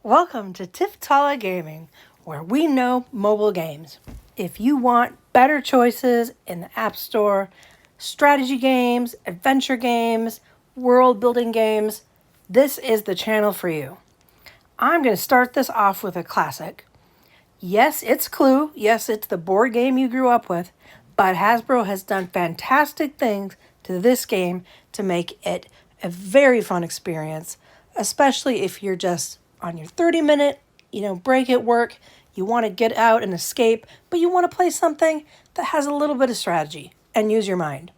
Welcome to Tiftala Gaming, where we know mobile games. If you want better choices in the App Store, strategy games, adventure games, world building games, this is the channel for you. I'm going to start this off with a classic. Yes, it's Clue. Yes, it's the board game you grew up with, but Hasbro has done fantastic things to this game to make it a very fun experience, especially if you're just on your 30-minute, break at work. You want to get out and escape, but you want to play something that has a little bit of strategy and use your mind.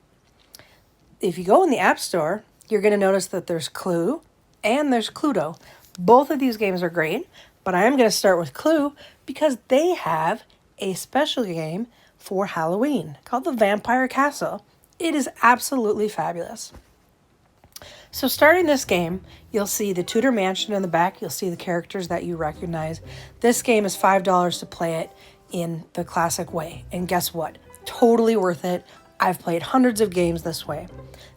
If you go in the App Store, you're going to notice that there's Clue and there's Cluedo. Both of these games are great, but I am going to start with Clue because they have a special game for Halloween called the Vampire Castle. It is absolutely fabulous. So starting this game, you'll see the Tudor Mansion in the back. You'll see the characters that you recognize. This game is $5 to play it in the classic way. And guess what? Totally worth it. I've played hundreds of games this way.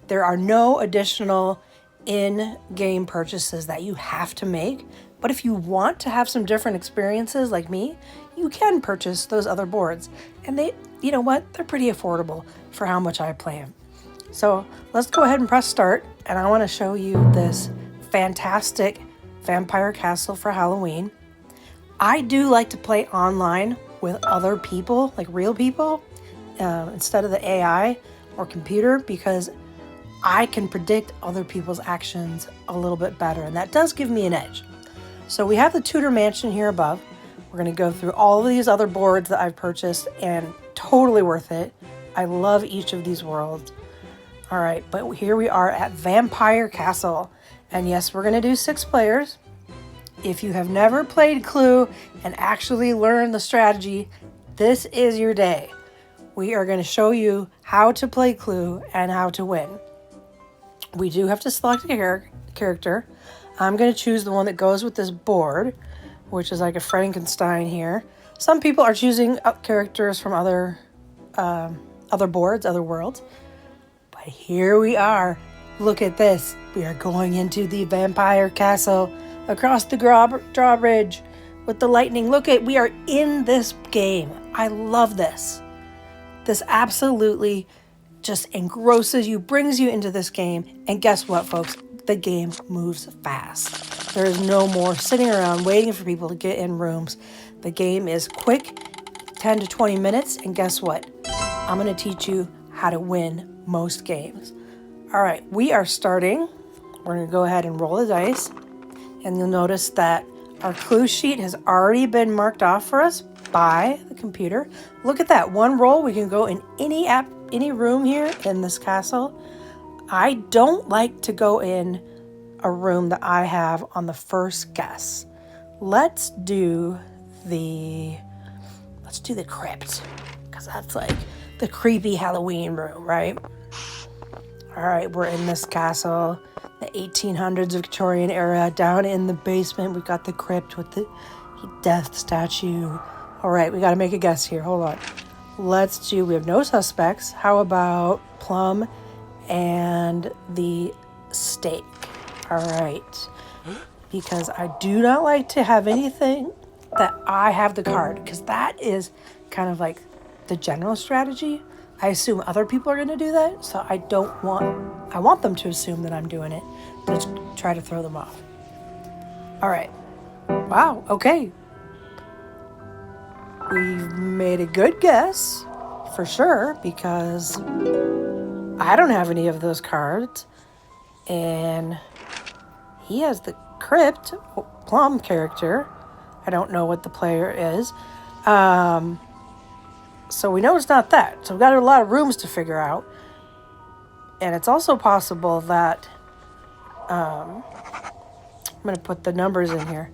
There are no additional in-game purchases that you have to make. But if you want to have some different experiences like me, you can purchase those other boards. And they, you know what? They're pretty affordable for how much I play them. So let's go ahead and press start. And I want to show you this fantastic Vampire Castle for Halloween. I do like to play online with other people, like real people, instead of the AI or computer, because I can predict other people's actions a little bit better. And that does give me an edge. So we have the Tudor Mansion here above. We're going to go through all of these other boards that I've purchased and totally worth it. I love each of these worlds. All right, but here we are at Vampire Castle. And yes, we're going to do 6 players. If you have never played Clue and actually learned the strategy, this is your day. We are going to show you how to play Clue and how to win. We do have to select a character. I'm going to choose the one that goes with this board, which is like a Frankenstein here. Some people are choosing characters from other boards, other worlds. But here we are. Look at this. We are going into the Vampire Castle across the drawbridge with the lightning. We are in this game. I love this. This absolutely just engrosses you, brings you into this game. And guess what, folks? The game moves fast. There is no more sitting around waiting for people to get in rooms. The game is quick, 10 to 20 minutes. And guess what? I'm going to teach you how to win most games. All right, we are starting. We're going to go ahead and roll the dice. And you'll notice that our clue sheet has already been marked off for us by the computer. Look at that. One roll. We can go in any room here in this castle. I don't like to go in a room that I have on the first guess. Let's do the crypt, because that's like the creepy Halloween room, right? All right, we're in this castle, the 1800s Victorian era. Down in the basement, we've got the crypt with the death statue. All right, we got to make a guess here. Hold on. We have no suspects. How about Plum and the stake? All right. Because I do not like to have anything that I have the card, because that is kind of like the general strategy. I assume other people are going to do that, so I want them to assume that I'm doing it to try to throw them off. All right. Wow, okay. We've made a good guess, for sure, because I don't have any of those cards, and he has the crypt, Plum character. I don't know what the player is. So we know it's not that. So we've got a lot of rooms to figure out. And it's also possible that, I'm going to put the numbers in here.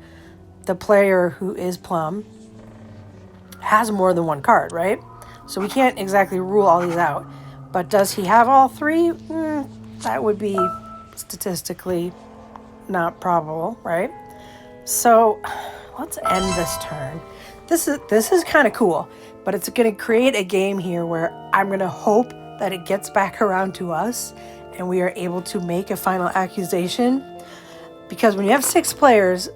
The player who is Plum has more than one card, right? So we can't exactly rule all these out. But does he have all 3? That would be statistically not probable, right? So let's end this turn. This is kind of cool, but it's going to create a game here where I'm going to hope that it gets back around to us and we are able to make a final accusation. Because when you have 6 players,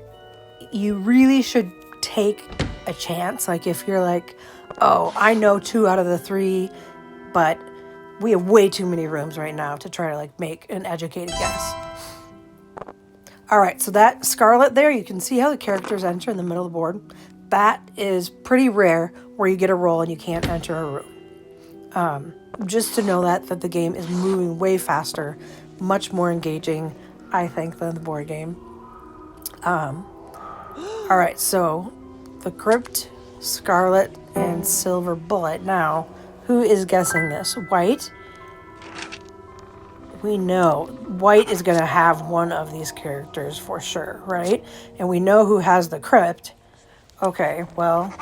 you really should take a chance. Like if you're like, oh, I know 2 out of the 3, but we have way too many rooms right now to try to like make an educated guess. All right, so that Scarlet there, you can see how the characters enter in the middle of the board. That is pretty rare where you get a roll and you can't enter a room. Just to know that the game is moving way faster, much more engaging, I think, than the board game. All right, so the Crypt, Scarlet, and Silver Bullet. Now, who is guessing this? White. We know White is going to have one of these characters for sure, right? And we know who has the Crypt. Okay, well,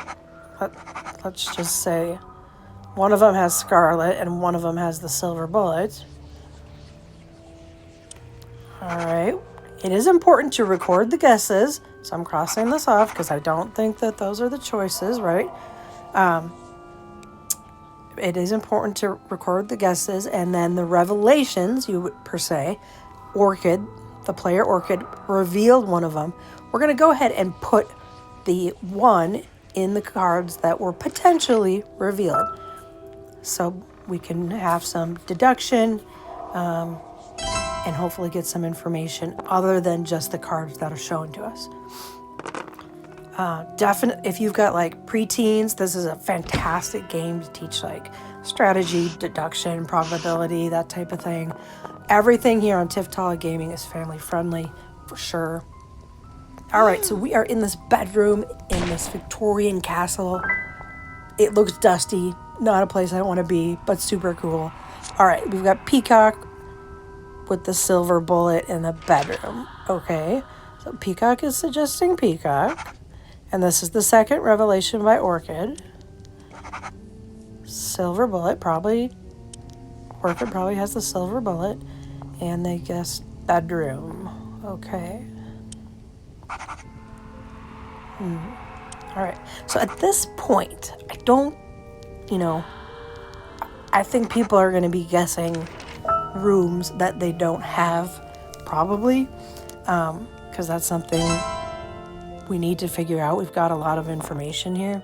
let's just say one of them has Scarlet and one of them has the Silver Bullet. All right. It is important to record the guesses, so I'm crossing this off because I don't think that those are the choices, right? It is important to record the guesses, and then the revelations, you would per se, Orchid, the player Orchid, revealed one of them. We're going to go ahead and put the one in the cards that were potentially revealed. So we can have some deduction and hopefully get some information other than just the cards that are shown to us. Definitely, if you've got like preteens, this is a fantastic game to teach like strategy, deduction, probability, that type of thing. Everything here on Tiftala Gaming is family friendly for sure. All right, so we are in this bedroom in this Victorian castle. It looks dusty, not a place I want to be, but super cool. All right, we've got Peacock with the Silver Bullet in the bedroom. Okay, so Peacock is suggesting Peacock. And this is the second revelation by Orchid. Silver Bullet, Orchid probably has the Silver Bullet. And they guessed bedroom. Okay. All right. So at this point, I think people are going to be guessing rooms that they don't have, probably. Because that's something we need to figure out. We've got a lot of information here.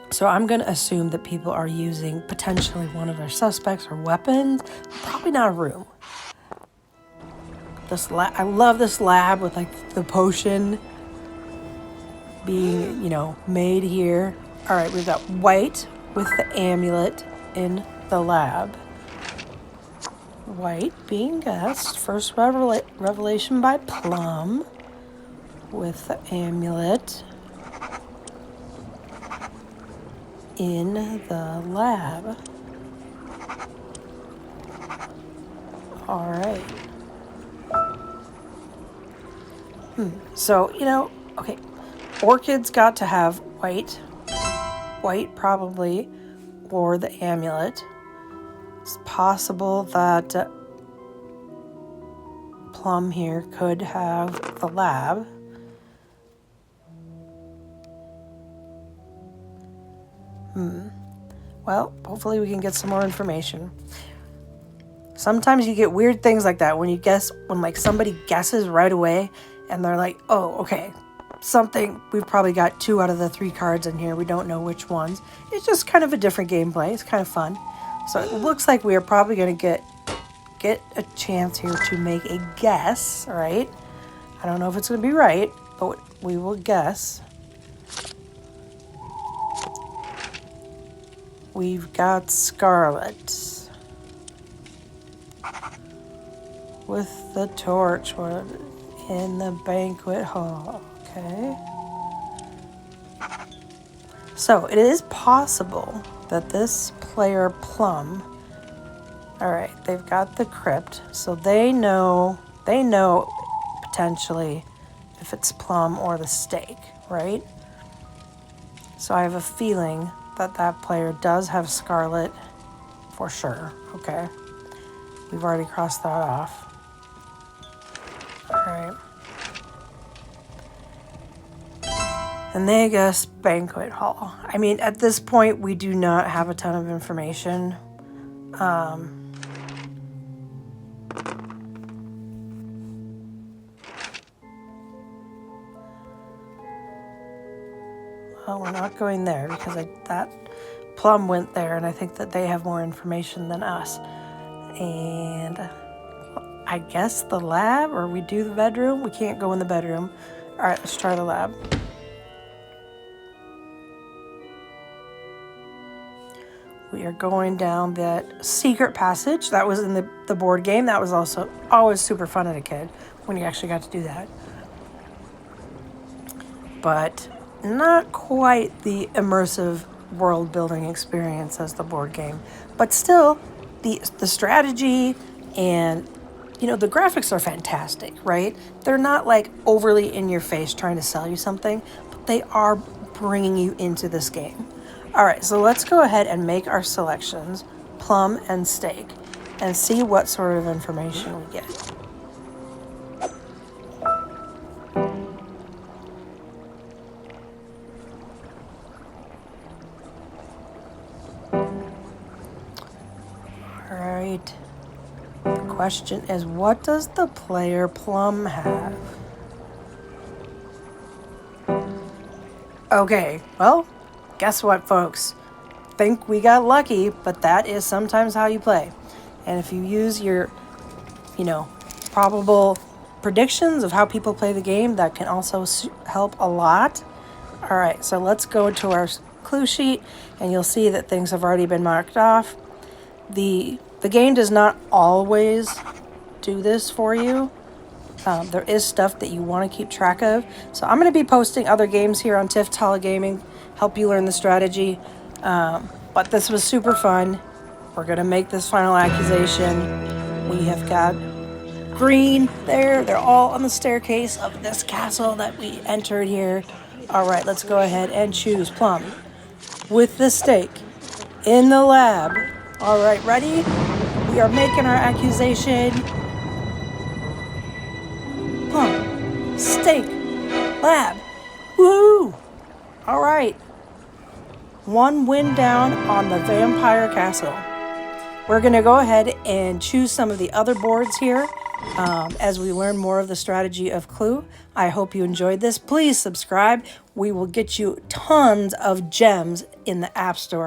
So I'm going to assume that people are using potentially one of their suspects or weapons. Probably not a room. I love this lab with like the potion being, made here. All right, we've got White with the amulet in the lab. White being guessed. First revelation by Plum with the amulet in the lab. All right. So, okay. Orchid's got to have White. White probably, or the amulet. It's possible that Plum here could have the lab. Well, hopefully we can get some more information. Sometimes you get weird things like that when like somebody guesses right away and they're like, oh, okay, we've probably got 2 out of the 3 cards in here. We don't know which ones. It's just kind of a different gameplay. It's kind of fun. So it looks like we are probably going to get a chance here to make a guess, right? I don't know if it's going to be right, but we will guess. We've got Scarlet with the torch in the banquet hall. Okay. So it is possible that this player Plum, all right, they've got the crypt, so they know potentially if it's Plum or the stake, right? So I have a feeling that player does have Scarlet for sure. Okay. We've already crossed that off. All right. And they guess banquet hall. I mean, at this point, we do not have a ton of information. Oh, we're not going there because that Plum went there, and I think that they have more information than us. And I guess the lab, or we do the bedroom. We can't go in the bedroom. All right, let's try the lab. We are going down that secret passage that was in the board game. That was also always super fun as a kid when you actually got to do that. But not quite the immersive world building experience as the board game. But still, the strategy and the graphics are fantastic, right? They're not like overly in your face trying to sell you something, but they are bringing you into this game. All right, so let's go ahead and make our selections, plum and steak, and see what sort of information we get. All right. The question is, what does the player plum have? Okay, well, guess what, folks? Think we got lucky, but that is sometimes how you play. And if you use your, probable predictions of how people play the game, that can also help a lot. All right, so let's go to our clue sheet, and you'll see that things have already been marked off. The game does not always do this for you. There is stuff that you want to keep track of. So I'm going to be posting other games here on TIFF Tala Gaming, help you learn the strategy. But this was super fun. We're going to make this final accusation. We have got green there. They're all on the staircase of this castle that we entered here. All right, let's go ahead and choose plum with the steak in the lab. All right, ready? We are making our accusation. Plum, steak, lab. Woohoo! All right. One win down on the vampire castle. We're going to go ahead and choose some of the other boards here as we learn more of the strategy of Clue. I hope you enjoyed this. Please subscribe. We will get you tons of gems in the App Store.